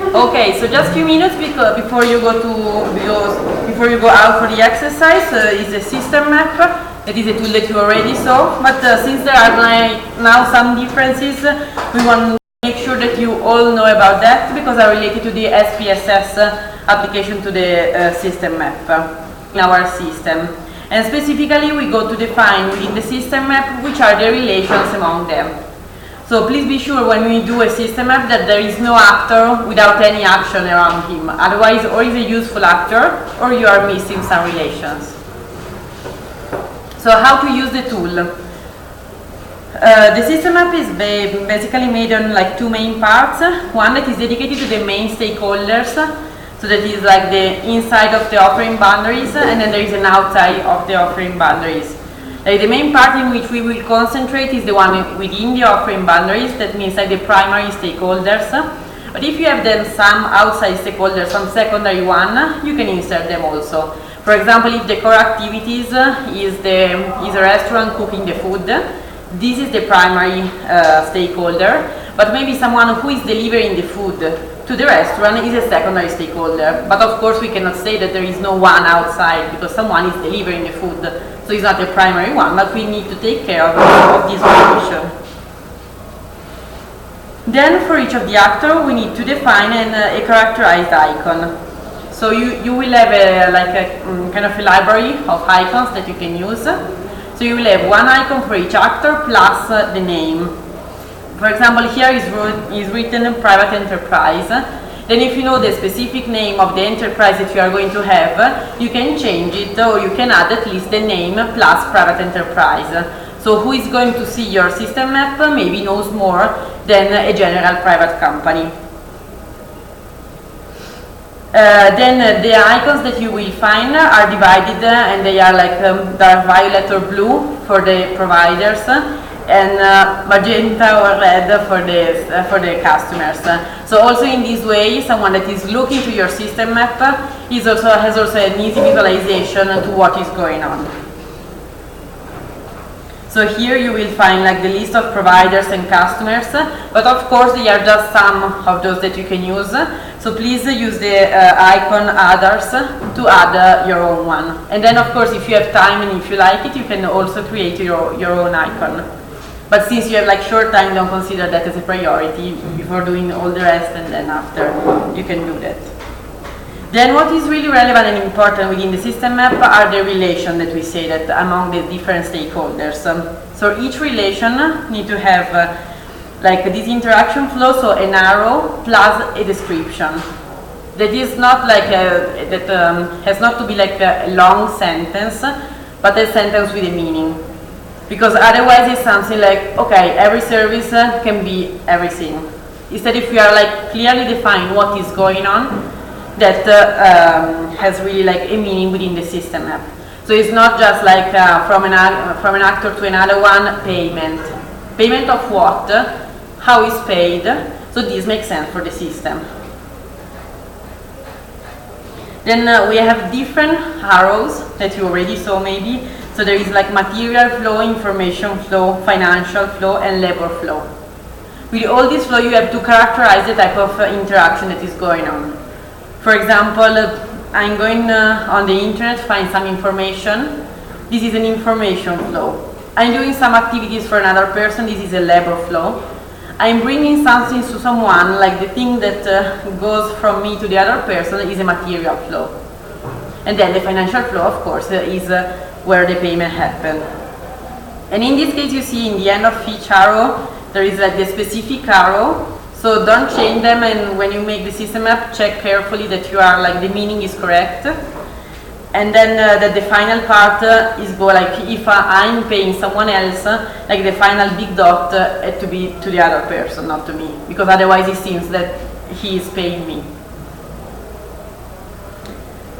Okay, so just a few minutes before you go out for the exercise is a system map. That is a tool that you already saw, but since there are now some differences, we want to make sure that you all know about that because are related to the SPSS application to the system map in our system. And specifically, we go to define within the system map which are the relations among them. So please be sure when we do a system map that there is no actor without any action around him. Otherwise, or he's a useful actor, or you are missing some relations. So how to use the tool? The system map is basically made on like two main parts. One that is dedicated to the main stakeholders. So that is like the inside of the offering boundaries, and then there is an outside of the offering boundaries. The main part in which we will concentrate is the one within the offering boundaries, that means like the primary stakeholders. But if you have then some outside stakeholders, some secondary one, you can insert them also. For example, if the core activities is a restaurant cooking the food, this is the primary stakeholder, but maybe someone who is delivering the food to the restaurant is a secondary stakeholder. But of course we cannot say that there is no one outside because someone is delivering the food, so it's not a primary one, but we need to take care of this relation. Then for each of the actors we need to define a characterized icon. So you will have a kind of a library of icons that you can use. So you will have one icon for each actor plus the name. For example, here is written private enterprise. Then if you know the specific name of the enterprise that you are going to have, you can change it, or you can add at least the name plus private enterprise. So who is going to see your system map maybe knows more than a general private company. Then the icons that you will find are divided and they are like dark violet or blue for the providers and magenta or red for the customers. So also in this way, someone that is looking to your system map has also an easy visualization to what is going on. So here you will find like the list of providers and customers, but of course they are just some of those that you can use. So please use the icon others to add your own one. And then of course if you have time and if you like it, you can also create your own icon. But since you have like short time, don't consider that as a priority before doing all the rest, and then after you can do that. Then what is really relevant and important within the system map are the relations that we say that among the different stakeholders. So each relation need to have like this interaction flow, so an arrow plus a description. That is not like has not to be like a long sentence, but a sentence with a meaning. Because otherwise it's something like, okay, every service can be everything. Instead, if we are like clearly define what is going on, that has really like a meaning within the system map. So it's not just like from an actor to another one, payment. Payment of what? How is paid? So this makes sense for the system. Then we have different arrows that you already saw maybe. So there is like material flow, information flow, financial flow, and labor flow. With all this flow, you have to characterize the type of interaction that is going on. For example, I'm going on the internet to find some information. This is an information flow. I'm doing some activities for another person. This is a labor flow. I'm bringing something to someone, like the thing that goes from me to the other person is a material flow. And then the financial flow, of course, is where the payment happened. And in this case, you see in the end of each arrow, there is like the specific arrow. So don't change them, and when you make the system map, check carefully that you are like the meaning is correct. And then that the final part is go like if I'm paying someone else, like the final big dot had to be to the other person, not to me, because otherwise it seems that he is paying me.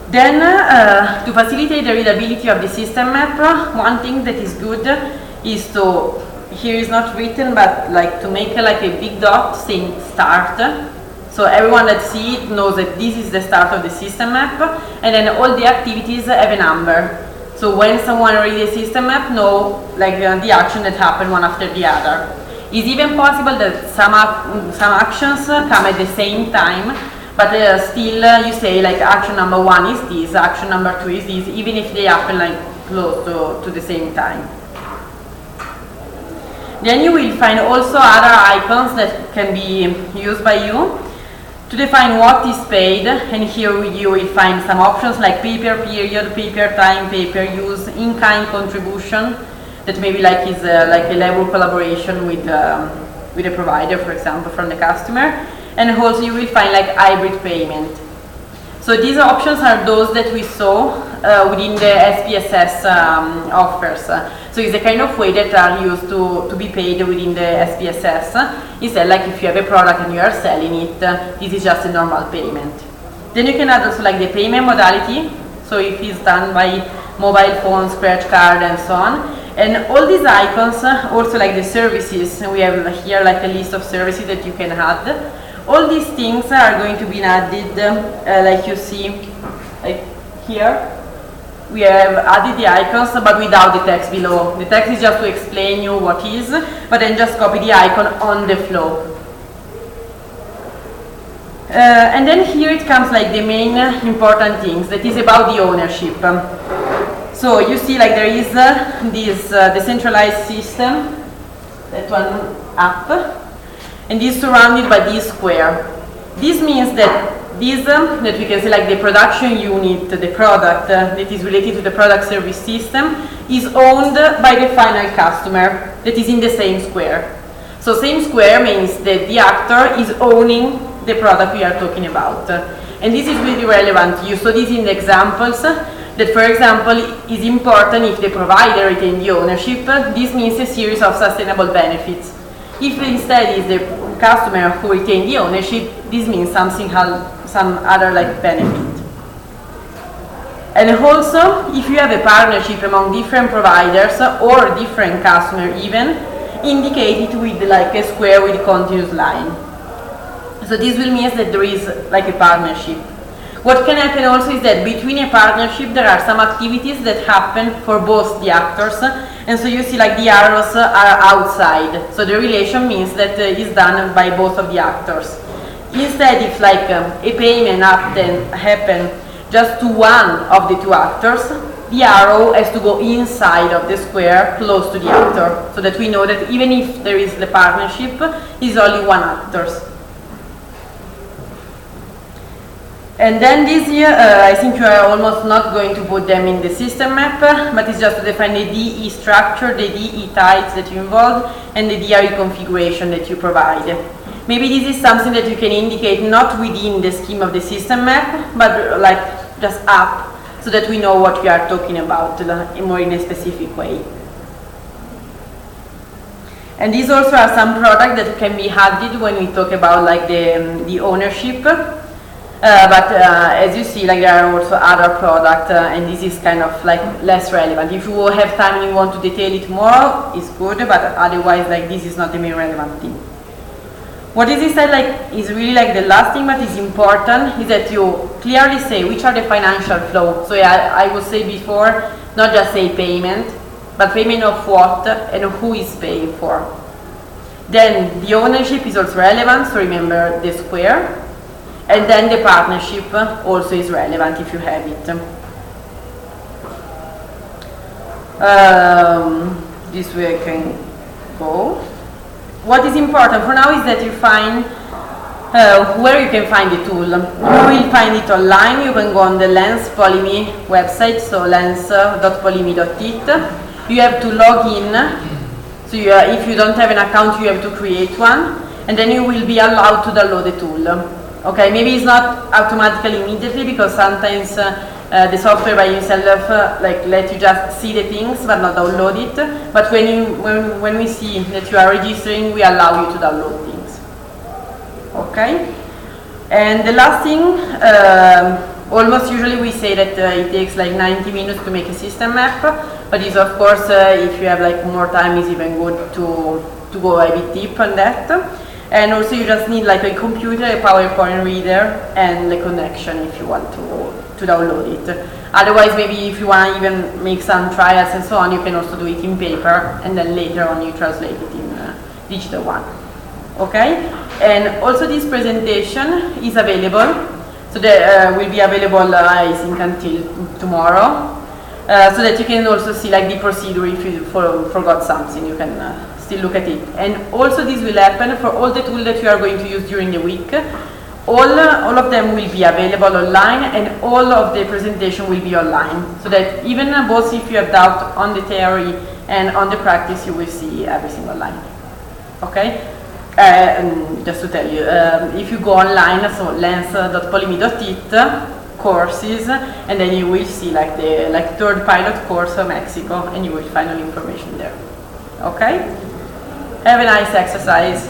Then to facilitate the readability of the system map, one thing that is good is to, here is not written, but like to make like a big dot saying start. So everyone that sees it knows that this is the start of the system map, and then all the activities have a number. So when someone reads the system map, know like the action that happened one after the other. It's even possible that some actions come at the same time, but still you say like action number 1 is this, action number 2 is this, even if they happen like close to the same time. Then you will find also other icons that can be used by you to define what is paid, and here you will find some options like pay per period, pay per time, pay per use, in-kind contribution, that maybe like is like a level collaboration with a provider, for example, from the customer, and also you will find like hybrid payment. So these options are those that we saw within the SPSS offers. So it's the kind of way that are used to be paid within the SPSS. Instead, like if you have a product and you are selling it, this is just a normal payment. Then you can add also like the payment modality. So if it's done by mobile phone, scratch card, and so on. And all these icons, also like the services, we have here like a list of services that you can add. All these things are going to be added, like you see, like here. We have added the icons, but without the text below. The text is just to explain you what is, but then just copy the icon on the flow. And then here it comes like the main important things, that is about the ownership. So you see like there is this decentralized system, that one up, and this surrounded by this square. This means that this, that we can say like the production unit, the product that is related to the product service system, is owned by the final customer that is in the same square. So same square means that the actor is owning the product we are talking about. And this is really relevant. You saw this in the examples, that for example is important if the provider retains the ownership. This means a series of sustainable benefits. If instead is the customer who retains the ownership, this means some other like benefit. And also, if you have a partnership among different providers or different customers even, indicate it with like a square with a continuous line. So this will mean that there is like a partnership. What can happen also is that between a partnership there are some activities that happen for both the actors, and so you see like the arrows are outside. So the relation means that is done by both of the actors. Instead, if like a payment happen just to one of the two actors, the arrow has to go inside of the square close to the actor, so that we know that even if there is the partnership, it's only one actor. And then this here, I think you are almost not going to put them in the system map, but it's just to define the DE structure, the DE types that you involve, and the DRE configuration that you provide. Maybe this is something that you can indicate not within the scheme of the system map, but like just up, so that we know what we are talking about more in a specific way. And these also are some products that can be added when we talk about like the ownership. But as you see, like there are also other products, and this is kind of like less relevant. If you have time and you want to detail it more, it's good, but otherwise like this is not the main relevant thing. What is instead like is really like the last thing but is important is that you clearly say which are the financial flow. So yeah, I would say before, not just say payment, but payment of what and who is paying for. Then the ownership is also relevant, so remember the square. And then the partnership also is relevant if you have it. This way I can go. What is important for now is that you find where you can find the tool. You will find it online. You can go on the Lens Polyme website, so lens.polyme.it. You have to log in. So if you don't have an account, you have to create one, and then you will be allowed to download the tool. Okay, maybe it's not automatically immediately because sometimes the software by itself like let you just see the things but not download it. But when we see that you are registering, we allow you to download things. Okay, and the last thing, almost usually we say that it takes like 90 minutes to make a system map, but it's of course if you have like more time, it's even good to go a bit deep on that. And also you just need like a computer, a PowerPoint reader, and the connection if you want to download it. Otherwise, maybe if you want to even make some trials and so on, you can also do it in paper, and then later on you translate it in digital one. Okay? And also this presentation is available, so that will be available I think until tomorrow, so that you can also see like the procedure. If you forgot something, you can still look at it. And also this will happen for all the tools that you are going to use during the week. All of them will be available online, and all of the presentation will be online, so that even both if you have doubt on the theory and on the practice, you will see everything online. Okay? And just to tell you, if you go online, so lens.polimi.it, courses, and then you will see like the third pilot course of Mexico, and you will find all information there. Okay? Have a nice exercise.